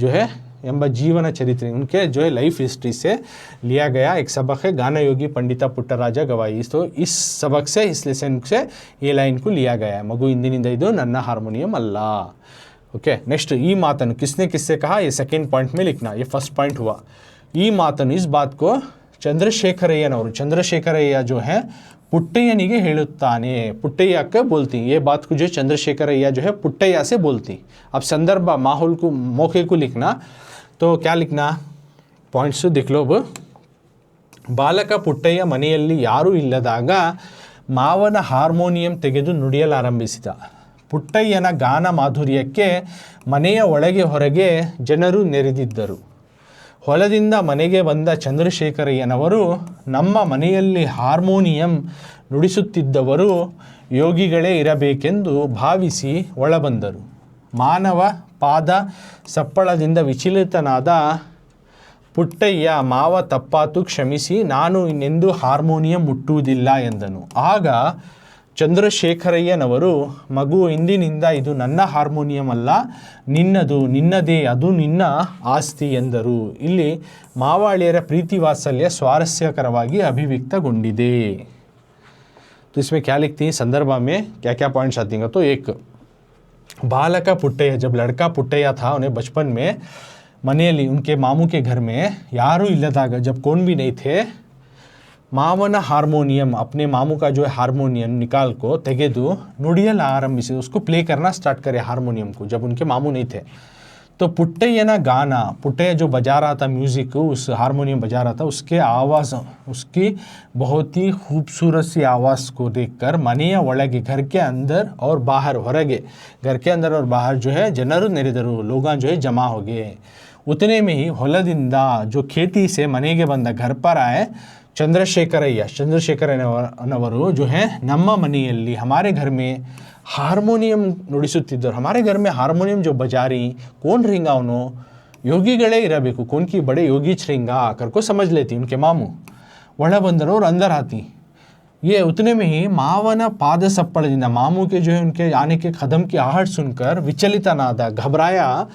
जो है एंब जीवन चरित्र उनके जो है लाइफ हिस्ट्री से लिया गया एक सबक है गानयोगी पंडिता पुट्टराज गवाई. तो इस सबक से, इस लेसन से ये लाइन को लिया गया है. मगु इंदिनिंದ ಇದು ನನ್ನ हारमोनियम अल्ल. ओके, नेक्स्ट ई मातन किससे कहा, ये सेकेंड पॉइंट में लिखना. ये फर्स्ट पॉइंट हुआ. ई मातन इस बात को चंद्रशेखरಯ್ಯನವರು, चंद्रशेखरಯ್ಯ जो है पुट्टಯ್ಯನಿಗೆ ಹೇಳುತ್ತಾನೆ. पुट्टಯ್ಯ के बोलती ये बात को जो चंद्रशेखरಯ್ಯ जो है पुट्टಯ್ಯ से बोलती. अब संदर्भ माहौल को मौके को लिखना. तो क्या लिखना, पॉइंट्स देख लो. अब ಬಾಲಕ ಪುಟ್ಟಯ್ಯ ಮನೆಯಲ್ಲಿ ಯಾರೂ ಇಲ್ಲದಾಗ ಮಾವನ ಹಾರ್ಮೋನಿಯಂ ತೆಗೆದು ನುಡಿಯಲಾರಂಭಿಸಿದ. ಪುಟ್ಟಯ್ಯನ ಗಾನ ಮಾಧುರ್ಯಕ್ಕೆ ಮನೆಯ ಒಳಗೆ ಹೊರಗೆ ಜನರು ನೆರೆದಿದ್ದರು. ಹೊಲದಿಂದ ಮನೆಗೆ ಬಂದ ಚಂದ್ರಶೇಖರಯ್ಯನವರು ನಮ್ಮ ಮನೆಯಲ್ಲಿ ಹಾರ್ಮೋನಿಯಂ ನುಡಿಸುತ್ತಿದ್ದವರು ಯೋಗಿಗಳೇ ಇರಬೇಕೆಂದು ಭಾವಿಸಿ ಒಳಬಂದರು. ಮಾನವ ಪಾದ ಸಪ್ಪಳದಿಂದ ವಿಚಲಿತನಾದ ಪುಟ್ಟಯ್ಯ ಮಾವ ತಪ್ಪಾತು ಕ್ಷಮಿಸಿ, ನಾನು ಇನ್ನೆಂದೂ ಹಾರ್ಮೋನಿಯಂ ಮುಟ್ಟುವುದಿಲ್ಲ ಎಂದನು. ಆಗ ಚಂದ್ರಶೇಖರಯ್ಯನವರು, ಮಗು ಇಂದಿನಿಂದ ಇದು ನನ್ನ ಹಾರ್ಮೋನಿಯಂ ಅಲ್ಲ, ನಿನ್ನದೇ, ಅದು ನಿನ್ನ ಆಸ್ತಿ ಎಂದರು. ಇಲ್ಲಿ ಮಾವಾಳಿಯರ ಪ್ರೀತಿ ವಾತ್ಸಲ್ಯ ಸ್ವಾರಸ್ಯಕರವಾಗಿ ಅಭಿವ್ಯಕ್ತಗೊಂಡಿದೆ. तो इसमें क्या लिखती हैं, संदर्भ में क्या क्या पॉइंट्स आती हैं. तो एक, बालक पुट्टಯ್ಯ, जब लड़का पुट्टಯ್ಯ था उन्हें बचपन में मनेली उनके मामू के घर में यारू इल्लदाग, जब कौन भी नहीं थे ಮಾವನ हारमोनियम, अपने मामू का जो है हारमोनियम निकाल को ತೆಗೆದು ನುಡಿಯಲು ಆರಂಭಿಸಿ, उसको प्ले करना स्टार्ट करे हारमोनियम को, जब उनके मामू नहीं थे। तो पुट्टैयना गाना, पुट्टैया जो बजा रहा था म्यूज़िक, उस हारमोनियम बजा रहा था, उसके आवाज़, उसकी बहुत ही खूबसूरत सी आवाज़ को देखकर ಮನೆಯ ಒಳಗೆ, घर के अंदर और बाहर, ಹೊರಗೆ, घर के अंदर और बाहर जो है ಜನರು ನೆರೆದರು, लोग जो है जमा हो गए। उतने में ही ಹೊಲದಿಂದ, जो खेती से ಮನೆಗೆ ಬಂದ, घर पर आए ಚಂದ್ರಶೇಖರಯ್ಯನವರು जो है ನಮ್ಮ ಮನೆಯಲ್ಲಿ, हमारे घर में हारमोनियम ನುಡಿಸುತ್ತಿದ್ದರು। हमारे घर में हारमोनियम जो बजा रही, कौन रहेंगा उन्हों, योगीಗಳೇ ಇರಬೇಕು, कौन की बड़े योगी रहेंगा कर को समझ लेती उनके मामू। ಒಳ ಬಂದರು और अंदर आती। ये उतने में ही मावನ पाद सप्पड़ದಿಂದ, मामू के जो है उनके आने के कदम की आहट सुनकर विचलित नादा, घबराया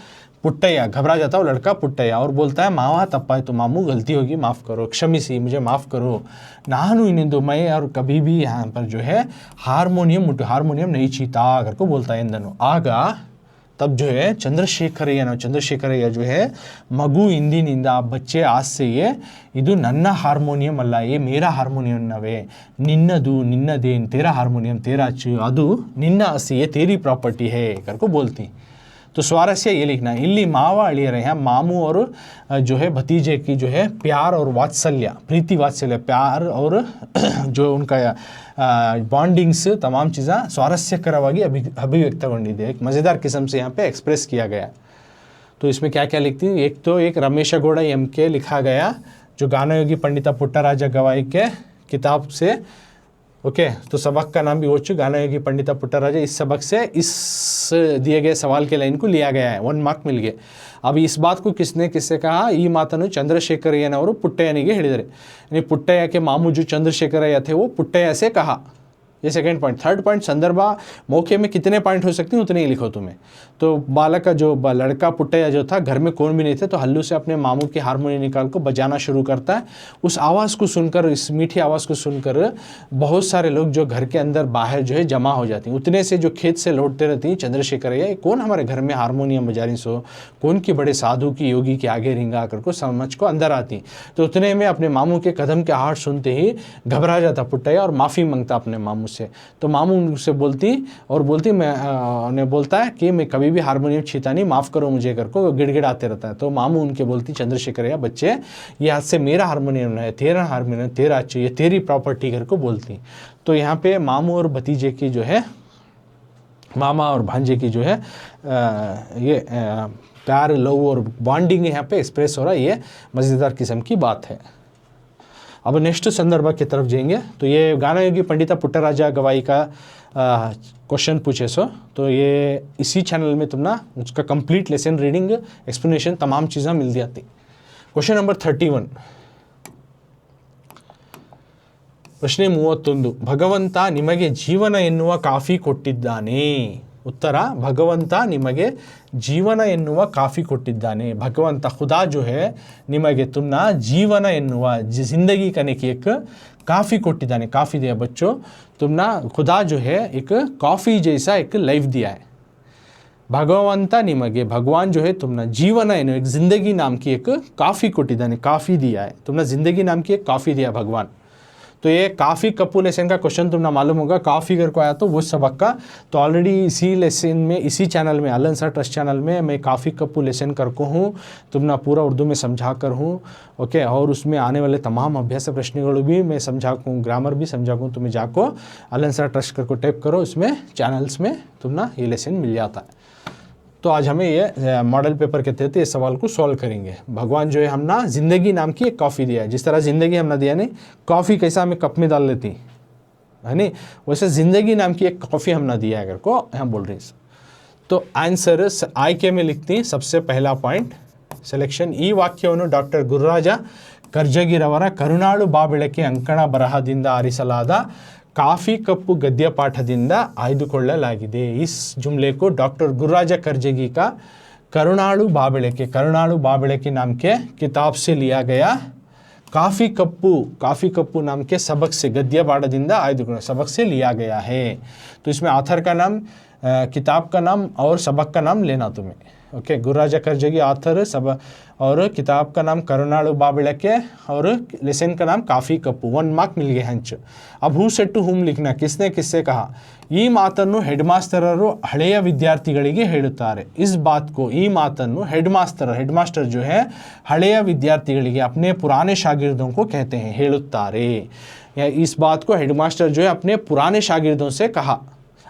पुट्टैया, घबरा जाता वो लड़का पुट्टैया और बोलता है मावा तप्पायतु, मामू गलती होगी, माफ़ करो, क्षमिसी, मुझे माफ़ करो, नानु इनिंदु, मैं और कभी भी यहाँ पर जो है हारमोनियम नहीं छीता कर को बोलता है इंदनु। आगा तब जो है ಚಂದ್ರಶೇಖರಯ್ಯ जो है ಮಗು ಇಂದಿನಿಂದ, बच्चे आज से ಇದು ನನ್ನ ಹಾರ್ಮೋನಿಯಂ ಅಲ್ಲ, ये मेरा हारमोनियमವೇ, ನಿನ್ನದು, ನಿನ್ನದೇ, तेरा हारमोनियम तेरा ಅಚ್ಚು, ಅದು ನಿನ್ನ ಆಸ್ತಿ, ये तेरी प्रॉपर्टी है कर को बोलती। तो स्वारस्य ये लिखना है, इल्ली मावा अड़िए रहे हैं, मामू और जो है भतीजे की जो है प्यार और वात्सल्य, प्रीति वात्सल्य, प्यार और जो उनका बॉन्डिंग्स, तमाम चीज़ें स्वारस्यकरವಾಗಿ अभिव्यक्तಗೊಂಡಿದೆ, एक मज़ेदार किस्म से यहाँ पे एक्सप्रेस किया गया। तो इसमें क्या क्या लिखती है, एक तो एक रमेशगौड़ MK लिखा गया, जो गानयोगी पंडिता पुट्टराजा गवाई के किताब से। ओके, तो सबक का नाम भी हो चुका, गानयोगी पंडिता पुट्टराजा। इस सबक से इस दिए गए सवाल के लाइन को लिया गया है, 1 मार्क मिल गए। अब इस बात को किससे कहा, ಈ ಮಾತನ್ನು ಚಂದ್ರಶೇಖರಯ್ಯನವರು ಪುಟ್ಟಯ್ಯನಿಗೆ ಹೇಳಿದರು। यानी पुट्टैया के मामू जो चंद्रशेखरಯ್ಯ थे वो पुट्टैया से कहा। ये सेकंड पॉइंट। थर्ड पॉइंट, संदर्भा मौके में कितने पॉइंट हो सकते हैं उतने ही लिखो तुम्हें। तो बालक का जो लड़का पुट्टैया जो था, घर में कौन भी नहीं थे, तो हल्लू से अपने मामू के हारमोनियम निकाल को बजाना शुरू करता है। उस आवाज़ को सुनकर, इस मीठी आवाज़ को सुनकर बहुत सारे लोग जो घर के अंदर बाहर जो है जमा हो जाती हैं। उतने से जो खेत से लौटते रहती हैं, चंद्रशेखरಯ್ಯ, कौन हमारे घर में हारमोनियम बजा रही, सो कौन की बड़े साधु की योगी के आगे रिंगा कर को समझ को अंदर आती। तो उतने में अपने मामू के कदम के आहट सुनते ही घबरा जाता पुट्टैया और माफ़ी मांगता अपने मामू से। तो मामू उनसे बोलती मैं बोलता है कि मैं कभी भी हारमोनियम छीता नहीं, माफ़ करो मुझे कर को गिड़गिड़ाते रहता है। तो मामू उनके बोलती, चंद्रशेखरಯ್ಯ, बच्चे ये हाथ से मेरा हारमोनियम है, तेरा हारमोनियम तेरा अच्छी, ये तेरी प्रॉपर्टी कर को बोलती। तो यहाँ पे मामू और भतीजे की जो है, मामा और भांजे की जो है ये प्यार, लव और बॉन्डिंग यहाँ पे एक्सप्रेस हो रहा है। ये मज़ेदार किस्म की बात है। अब नेक्स्ट संदर्भ की तरफ जाएंगे। तो ये गानयोगी पंडिता पुट्टराजा गवाई का क्वेश्चन पूछे सो, तो ये इसी चैनल में तुम ना उसका कंप्लीट लेसन रीडिंग, एक्सप्लेनेशन, तमाम चीज़ें मिल जाती। क्वेश्चन नंबर 31, ಪ್ರಶ್ನೆ 31, ಭಗವಂತ ನಿಮಗೆ ಜೀವನ ಎನ್ನುವ ಕಾಫಿ ಕೊಟ್ಟಿದ್ದಾನೆ। उत्तर, भगवंता निಮಗೆ जीवन ಎನ್ನುವ ಕಾಫಿ ಕೊಟ್ಟಿದ್ದಾನೆ। भगवंता खुदा जो है निಮಗೆ तुमना जीवन ಎನ್ನುವ, जिंदगी करने की एक काफ़ी ಕೊಟ್ಟಿದ್ದಾನೆ। काफ़ी दिया बच्चों, तुमना खुदा जो है एक कॉफ़ी जैसा एक लाइफ दिया है। भगवंता निಮಗೆ, भगवान जो है तुमना जीवन एनु, एक ज़िंदगी नाम की एक काफ़ी ಕೊಟ್ಟಿದ್ದಾನೆ, काफ़ी दिया है। तुमना ज़िंदगी नाम की एक काफ़ी दिया भगवान। तो ये काफ़ी कप्पू लेसन का क्वेश्चन तुमने मालूम होगा, काफ़ी कर को आया तो वो सबक का। तो ऑलरेडी इसी लेसन में, इसी चैनल में, अलन सर ट्रस्ट चैनल में मैं काफ़ी कप्पू लेसन कर को हूँ, तुमने पूरा उर्दू में समझा कर हूँ। ओके, और उसमें आने वाले तमाम अभ्यास प्रश्नों भी मैं समझा हूँ, ग्रामर भी समझा हूँ। तुम्हें जाको अलन सर ट्रस्ट कर को टाइप करो, इसमें चैनल्स में तुमने ये लेसन मिल जाता है। तो आज हमें ये मॉडल पेपर के तहत ये सवाल को सॉल्व करेंगे। भगवान जो है हम ना ज़िंदगी नाम की एक कॉफ़ी दिया है। जिस तरह ज़िंदगी हमने दिया नहीं, कॉफ़ी कैसा हमें कप में डाल लेती है नहीं, वैसे ज़िंदगी नाम की एक कॉफ़ी हमने दिया है को हम बोल रहे हैं। तो आंसर आಯ್ಕೆ में लिखती हैं सबसे पहला पॉइंट सिलेक्शन। ಈ ವಾಕ್ಯವನ್ನು ಡಾಕ್ಟರ್ ಗುರುರಾಜ ಕರ್ಜಗಿರವರ ಕರುಣಾಳು ಬಾಬೆಳಕೆ ಅಂಕಣ ಬರಹದಿಂದ ಆರಿಸಲಾದ काफ़ी कप्पू गद्य पाठದಿಂದ ಆಯ್ದುಕೊಳ್ಳಲಾಗಿದೆ। इस जुमले को डॉक्टर गुरुराज करजगी का करुणाळु बाबेळके नाम के किताब से लिया गया। काफ़ी कप्पू नाम के सबक से, गद्य पाठದಿಂದ ಆಯ್ದುಕೊಳ್ಳ सबक से लिया गया है। तो इसमें ऑथर का नाम किताब का नाम और सबक का नाम लेना तुम्हें। ओके, गुरुराजा कर्जगी ऑथर, सब और किताब का नाम करुणाಳು ಬಾಬೆಳಕೆ और लेसन का नाम काफ़ी कप्पू। 1 मार्क मिल गया हंच। अब हु सेड टू हुम लिखना, किसने किससे कहा। ಈ ಮಾತನ್ನು ಹೆಡ್ ಮಾಸ್ಟರರು ಹಳೆಯ ವಿದ್ಯಾರ್ಥಿಗಳಿಗೆ ಹೇಳುತ್ತಾರೆ। इस बात को, ಈ ಮಾತನ್ನು ಹೆಡ್ मास्टर जो है ಹಳೆಯ ವಿದ್ಯಾರ್ಥಿಗಳಿಗೆ अपने पुराने शागिर्दों को कहते हैं, ಹೇಳುತ್ತಾರೆ। या इस बात को हेड मास्टर जो है अपने पुराने शागिर्दों से कहा।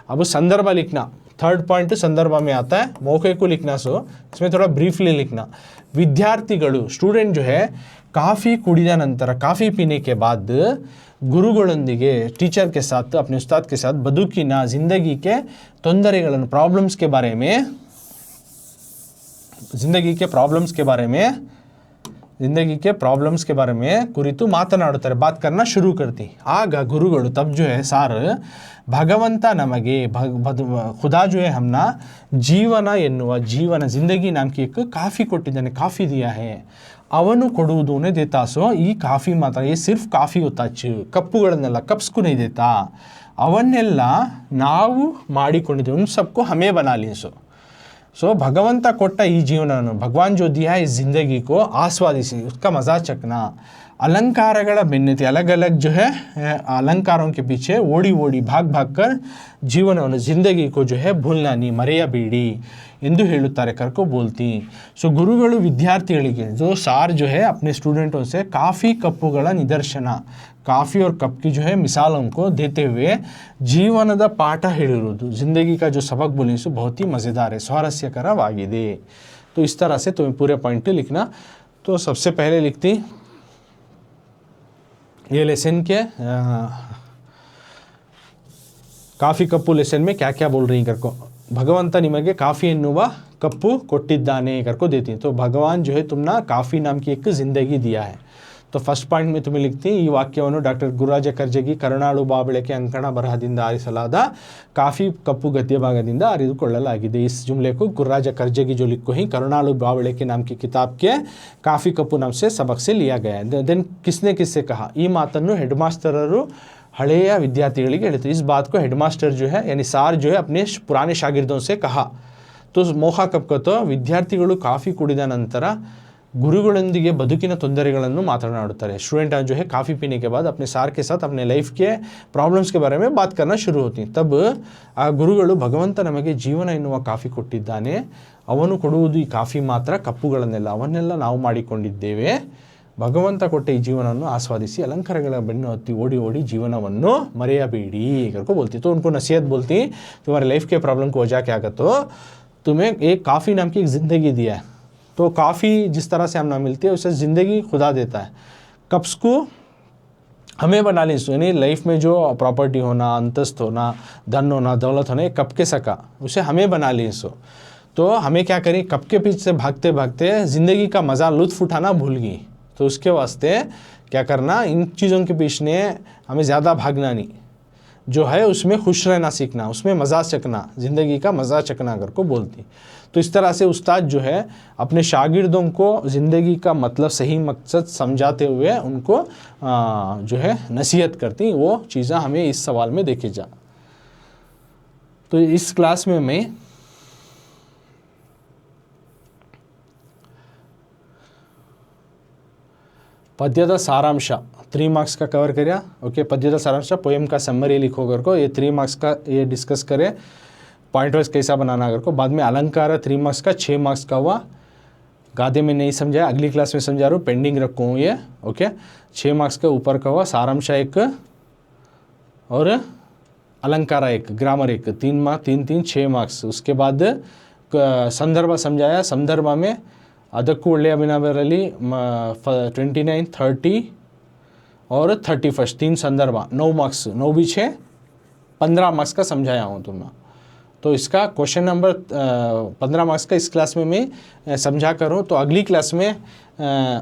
अब संदर्भ लिखना, थर्ड पॉइंट संदर्भ में आता है, मौके को लिखना। सो इसमें थोड़ा ब्रीफली लिखना। विद्यार्थिಗಳು, स्टूडेंट जो है काफ़ी कुಡಿದ ನಂತರ, काफ़ी पीने के बाद गुरुಗಳೊಂದಿಗೆ, टीचर के साथ, अपने उस्ताद के साथ बदुकिನ, जिंदगी के ತೊಂದರೆಗಳನ್ನು, प्रॉब्लम्स के बारे में, जिंदगी के प्रॉब्लम्स के बारे में ಕುರಿತು ಮಾತನಾಡುತ್ತಾರೆ, बात करना शुरू करती। आग गुरुಗಳು, तब जो है सार भगवंत नमगे, खुदा जो है हमना जीवन ಎನ್ನುವ, जीवन जिंदगी नाम की एक काफ़ी ಕೊಟ್ಟಿದ್ದಾನೆ, काफ़ी दिया है। ಅವನು ಕೊಡುವುದೂನೇ देता। सो ಈ ಕಾಫಿ ಮಾತ್ರ, ये सिर्फ ಕಾಫಿ ಹೊತ್ತಾಚು, ಕಪ್ಪುಗಳನ್ನೆಲ್ಲ, ಕಪ್ಸ್ಗೂ नहीं देता, ಅವನ್ನೆಲ್ಲ ನಾವು ಮಾಡಿಕೊಂಡಿದ್ದೇವೆ, उन सबको हमें बना ली। सो भगवंत कोट्टा ई जीवन, भगवान जो दिया है इस ज़िंदगी को आस्वादिसी, उसका मज़ा चखना। अलंकारಗಳ ಬೆನ್ನತ್ತಿ, अलग अलग जो है अलंकारों के पीछे ಓಡಿ ಓಡಿ, भाग भाग कर जीवनವನ್ನು, ज़िंदगी को जो है भूलना नहीं, ಮರೆಯಬೇಡಿ ಎಂದು ಹೇಳುತ್ತಾರೆ, करको बोलती। सो गुरुಗಳು ವಿದ್ಯಾರ್ಥಿಗಳಿಗೆ, जो सार जो है अपने स्टूडेंटों से काफ़ी कಪ್ಪುಗಳ निदर्शन, काफ़ी और कप की जो है मिसालों को देते हुए जीवनದ पाठ ಹೇಳಿರುವುದು, ज़िंदगी का जो सबक बोली सो बहुत ही मज़ेदार है, स्वारस्यकरवाಗಿದೆ। तो इस तरह से तुम्हें पूरे पॉइंट लिखना। तो सबसे पहले लिखती ये लेसन के ಕಾಫಿ ಕಪ್ಪು लेसन में क्या क्या बोल रही करको। भगवंत निಮಗೆ ಕಾಫಿ ಎನ್ನುವ ಕಪ್ಪು ಕೊಟ್ಟಿದ್ದಾನೆ करको देती। तो भगवान जो है तुमना काफ़ी नाम की एक ज़िंदगी दिया है। तो फर्स्ट पॉइंट में तुम्हें लिखती, ಈ ವಾಕ್ಯವನ್ನು ಡಾಕ್ಟರ್ ಗುರುರಾಜ ಕರ್ಜಗಿ ಕರುಣಾಳು ಬಾಬೆಳಕೆ ಅಂಕಣ ಬರಹದಿಂದ ಆರಿಸಲಾದ ಕಾಫಿ ಕಪ್ಪು ಗದ್ಯ ಭಾಗದಿಂದ ಆರಿದುಕೊಳ್ಳಲಾಗಿದೆ। इस जुमले को गुरुराज कर्जगी जो लिखो ही करुणाಳು ಬಾಬೆಳಕೆ नाम की किताब के काफ़ी कप्पू नाम से सबक से लिया गया है। देन किसने किससे कहा, ಈ ಮಾತನ್ನು ಹೆಡ್ ಮಾಸ್ಟರರು ಹಳೆಯ ವಿದ್ಯಾರ್ಥಿಗಳಿಗೆ ಹೇಳ್ತಾರೆ। इस बात को हेड मास्टर जो है यानी सार जो है अपने पुराने शागिर्दों से कहा। तो ಮೋಹಾ ಕಪ್ ಕतो, ವಿದ್ಯಾರ್ಥಿಗಳು ಕಾಫಿ ಕುಡಿದ ನಂತರ गुरुಗಳೊಂದಿಗೆ ಬದುಕಿನ ತೊಂದರೆಗಳನ್ನು ಮಾತನಾಡುತ್ತಾರೆ। स्टूडेंट जो है काफ़ी पीने के बाद अपने सार के साथ अपने लाइफ के प्रॉब्लम्स के बारे में बात करना शुरू होती। तब ಆ ಗುರುಗಳು ಭಗವಂತ ನಮಗೆ ಜೀವನ ಎನ್ನುವ ಕಾಫಿ ಕೊಟ್ಟಿದ್ದಾನೆ, ಅವನು ಕೊಡುವುದು ಈ ಕಾಫಿ ಮಾತ್ರ, ಕಪ್ಪುಗಳನ್ನೆಲ್ಲ ಅವನ್ನೆಲ್ಲ ನಾವು ಮಾಡಿಕೊಂಡಿದ್ದೇವೆ, ಭಗವಂತ ಕೊಟ್ಟ ಈ ಜೀವನವನ್ನು ಆಸ್ವಾದಿಸಿ, अलंकारಗಳ ಬೆನ್ನು ಹತ್ತಿ ಓಡಿ ಓಡಿ ಜೀವನವನ್ನು ಮರೆಯಬೇಡಿ करको बोलती। तो उनको नसीहत बोलती, तुम्हारे लाइफ के प्रॉब्लम को वजह क्या कर, तो तुम्हें एक काफ़ी नाम की एक ज़िंदगी दिया है। तो काफ़ी जिस तरह से हम ना मिलती है उसे ज़िंदगी खुदा देता है, कप्स को हमें बना ली। यानी लाइफ में जो प्रॉपर्टी होना, अंतस्त होना, धन होना, दौलत होना, कप के सका उसे हमें बना ली। तो हमें क्या करें, कप के पीछे भागते भागते ज़िंदगी का मज़ा लुत्फ़ उठाना भूल गई। तो उसके वास्ते क्या करना, इन चीज़ों के पीछे हमें ज़्यादा भागना नहीं, जो है उसमें खुश रहना सीखना, उसमें मज़ा चखना, ज़िंदगी का मज़ा चखना करको बोलती। तो इस तरह से उस्ताद जो है अपने शागिर्दों को ज़िंदगी का मतलब, सही मकसद समझाते हुए उनको जो है नसीहत करती। वो चीज़ें हमें इस सवाल में देखे जा। तो इस क्लास में मैं पद्यದ ಸಾರಾಂಶ 3 मार्क्स का कवर करिए। ओके, पद्यದ सारांश पोएम का समरी लिखो कर को, ये 3 मार्क्स का ये डिस्कस करें, पॉइंट वाइज कैसा बनाना कर को। बाद में अलंकार 3 मार्क्स का 6 मार्क्स का हुआ, गादे में नहीं समझा, अगली क्लास में समझा रहा हूँ, पेंडिंग रखूँ ये। ओके, 6 मार्क्स का ऊपर का हुआ, सारांश 1 और अलंकार 1, ग्रामर 1, 3 6 मार्क्स। उसके बाद संदर्भ समझाया, संदर्भ में ಅದಕ್ಕೂ ಒಳ್ಳೆಯ ಅಭಿನವರಲ್ಲಿ 29, 30 और 31 3 संदर्भ, 9 मार्क्स, 9 भी 6, 15 मार्क्स का समझाया हूँ तुम्हें। तो इसका क्वेश्चन नंबर 15 मार्क्स का इस क्लास में मैं समझा करूँ। तो अगली क्लास में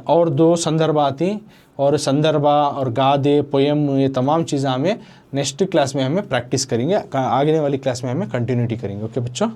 और 2 संदर्भ आती, और संदर्भ और गादे, पोएम, ये तमाम चीज़ें हमें नेक्स्ट क्लास में हमें प्रैक्टिस करेंगे, आगे वाली क्लास में हमें कंटिन्यूटी करेंगे। ओके बच्चों।